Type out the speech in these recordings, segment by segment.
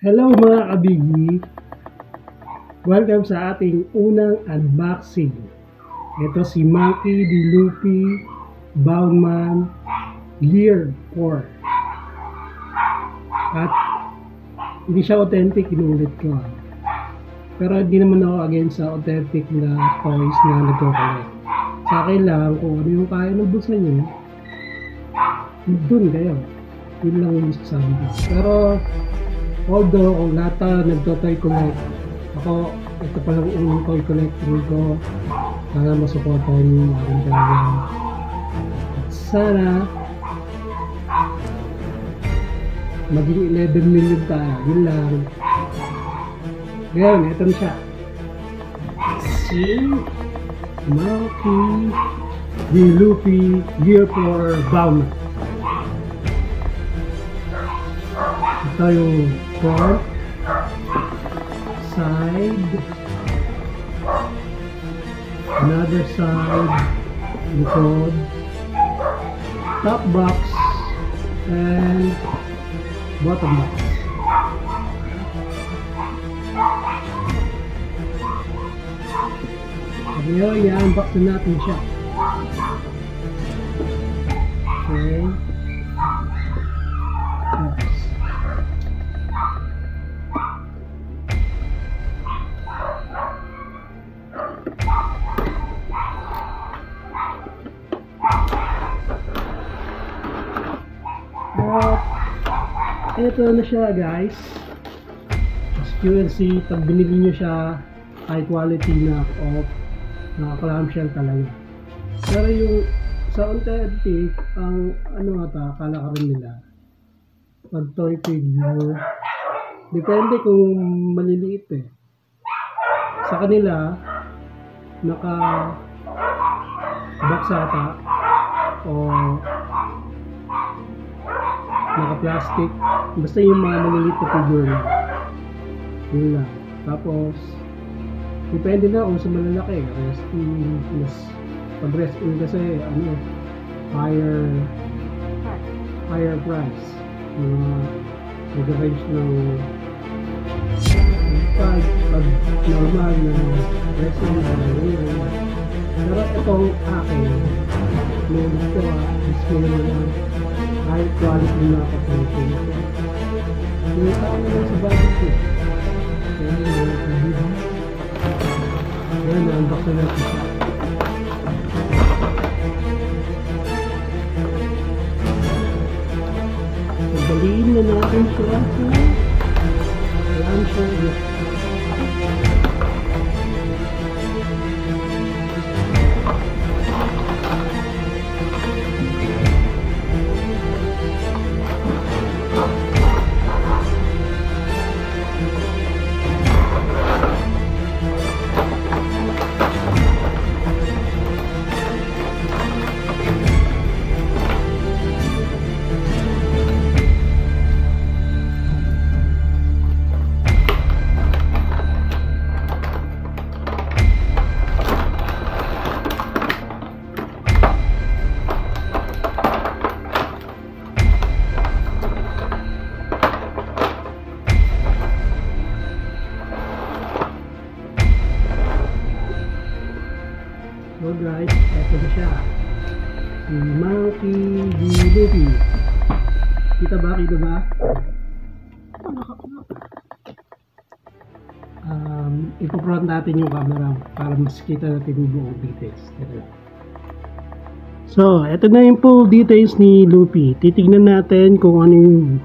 Hello mga kabigi! Welcome sa ating unang unboxing. Ito si Monkey D. Luffy Bowman Gear 4. At hindi siya authentic, inulit ko. Pero hindi naman ako against sa authentic na toys na nagko-collect. Sa akin lang, kung ano yung kaya ng bulsa nyo, dun kayo. Yun lang yung sasabi ko. Pero although kung lahat nagto-toy collect, ako ito palang unang toy collecting ko. Sana masuportahan nyo yung aking talaga. At sana maging 11 million tayo. Yun lang. Ngayon, ito na siya. Si Monkey D. Luffy Gear 4 Bowman. Ito yung front, side, another side, likod, top box, and bottom box. Ngayon, i-unbox na natin siya. Okay. Ito na siya guys. As you can see, pag binili nyo siya, high quality na off, na clamshell talaga. Pero yung sa authentic, ang ano ata, kalakaran nila, pag toy figure, depende kung maliliit eh. Sa kanila, naka box ata, o naka-plastic, basta yung mga maliliit na figure lang. Yun lang. Tapos, depende na kung sa malalaki. Rest in, pag rest in kasi, ano, higher price. Nag-range ng pag normal na rest in, pero itong akin, nung ito display na lang, high quality na kapag-pagin. Yung tao na lang sa budget ko. Ayan, na-unbox na natin siya. Pagdaliin na natin siya sa launcher. So guys, eto na siya. Si Monkey D. Luffy. Kita ba? Ipo-front natin yung camera para mas kita natin yung buong details. So, eto na yung full details ni Luffy. Titignan natin kung ano yung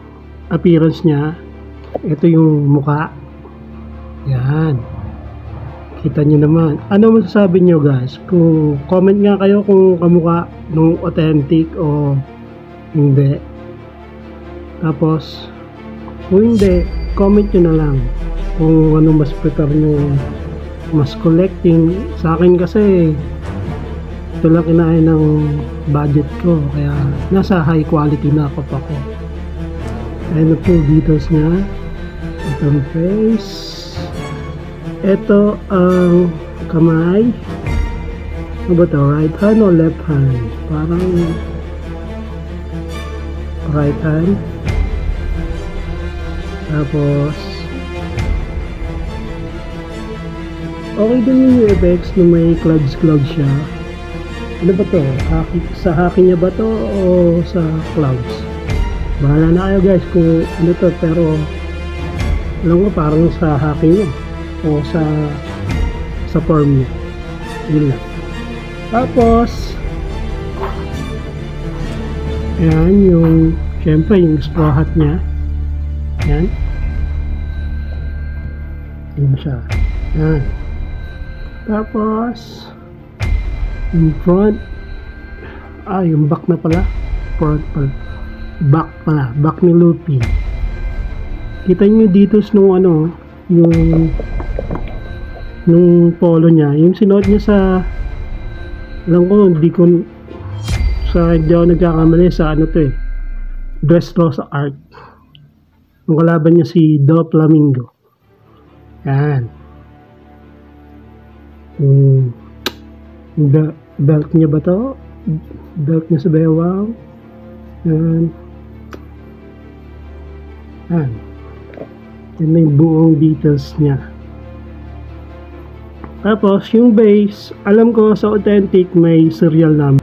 appearance niya. Ito yung mukha. Yan. Kita nyo naman. Ano masasabi nyo guys? Kung comment nga kayo kung kamukha nung authentic o hindi. Tapos, kung hindi, comment nyo na lang kung ano mas prefer nyo, mas collecting. Sa akin kasi, ito lang kinain ng budget ko. Kaya, nasa high quality na ako pa ko. Ayan na po details niya. Itong face. Ito ang kamay. Ano ba ito? Right hand o left hand? Parang right hand. Tapos Okay din yung effects na may clouds siya. Ano ba to? Sa hacking niya ba to o sa clouds? Bahala na kayo guys kung ano to, pero alam ko parang sa hacking niya o sa form niya. Yun lang. Tapos ayan yung syempre yung straw hat niya. Ayan. Ayan siya. Ayan. Tapos yung front, yung back na pala, front pala, back ni Luffy. Kita nyo dito nung ano, nung polo niya, yung sinuot niya sa, alam ko, hindi ako nagkakamali sa ano to Dressrosa Art. Ang kalaban niya si Doflamingo. Yan. Belt niya ba to? Belt niya sa bewang. Yan. Yan. Yan na yung buong details niya. Tapos yung base, alam ko sa authentic may serial number.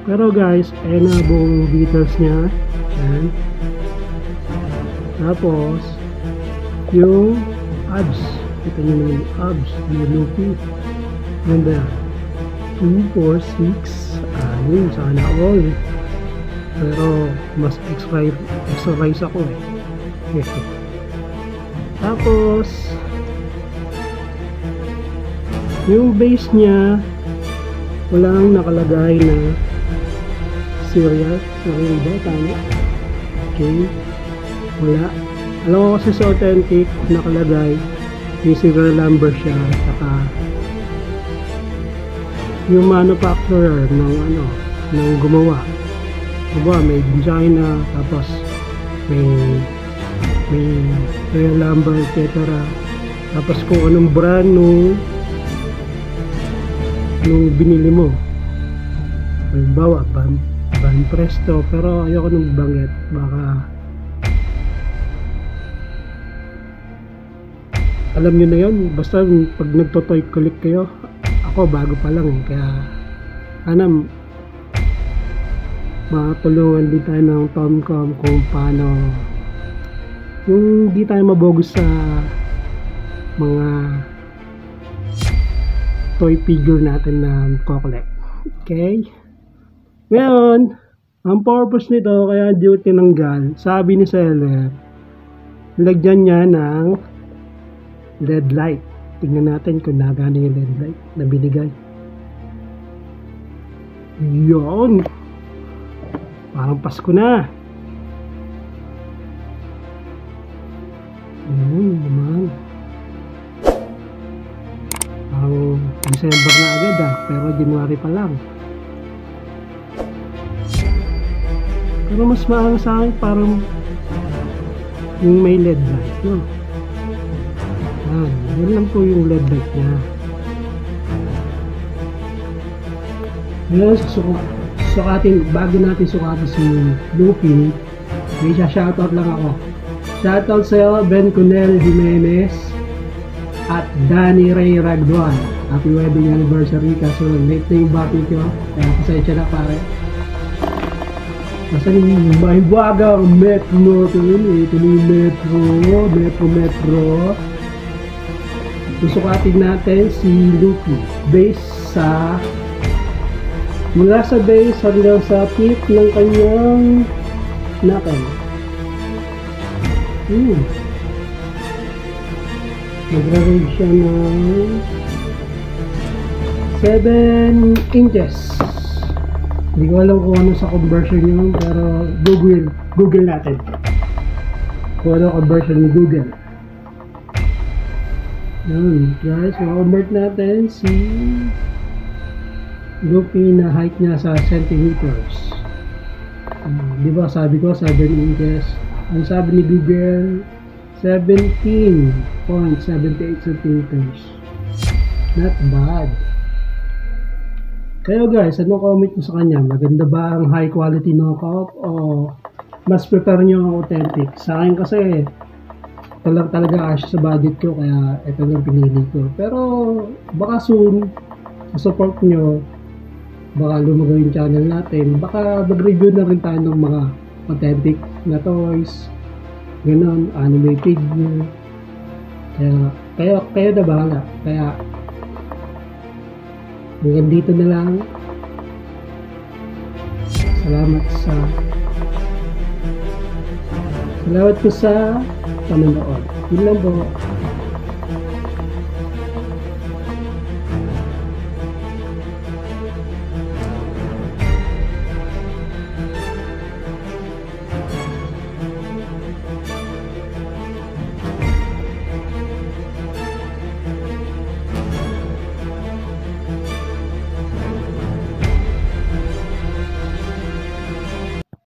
Pero guys, ayan na buong details niya. Yan. Tapos yung abs, kita nyo naman yung abs ni Luffy. And 2, 4, 6 ayun, sana all. Pero mas exercise ako Tapos yung base niya walang nakalagay na serial ba? Tama? Okay, wala. Alam ko kasi sa authentic nakalagay yung serial number siya, saka yung manufacturer ng gumawa. Diba, may design na, tapos may serial number, etc. Tapos kung anong brand nung binili mo. Halimbawa, Van Presto, pero ayoko nung banggit, baka alam nyo na yun. Basta pag nagtotoy click kayo, ako bago pa lang kaya sana matulungan din tayo ng Tomcom kung paano yung di tayo mabogus sa mga toy figure natin na collect. Okay, ngayon ang purpose nito kaya di ko tinanggal, sabi ni seller, lagyan niya ng LED light. Tingnan natin kung nagana yung LED light na binigay. Yun, parang Pasko na. Naman ang December na agad pero January pa lang. Pero mas maang sa akin parang yung may LED light, no? Yan lang po yung LED light niya. Ngayon, bago natin sukatin si Luffy, may shoutout lang ako. Shoutout sa'yo, Ben Cunel Jimenez at Danny Ray Ragduan. Happy wedding anniversary, kaso late na yung bati ko, kaya pasensya na pare. Kasi may bagang metro ito yung metro. Susukatin natin si Luffy base sa mula sa base hanggang sa tip ng kanyang knuckle. Magra-range siya ng 7 inches. Hindi ko alam kung ano sa conversion yun, pero Google natin kung ano conversion ni Google. Yun guys, ma-convert natin si Luffy na height niya sa centimeters. Diba sabi ko 7 inches, ang sabi ni Google 17.78 centimeters. Not bad. Kayo guys, ano comment nyo sa kanya? Maganda ba ang high quality knockoff o mas prefer nyo ang authentic? Sa akin kasi ito lang talaga kasya sa budget ko, kaya ito lang pinili ko. Pero baka soon, sa support nyo, baka lumago yung channel natin. Baka mag-review na rin tayo ng mga authentic na toys, ganon, anime figure. Kayo na bahala. Kaya hanggang dito na lang. Salamat po sa panonood. Yun lang po.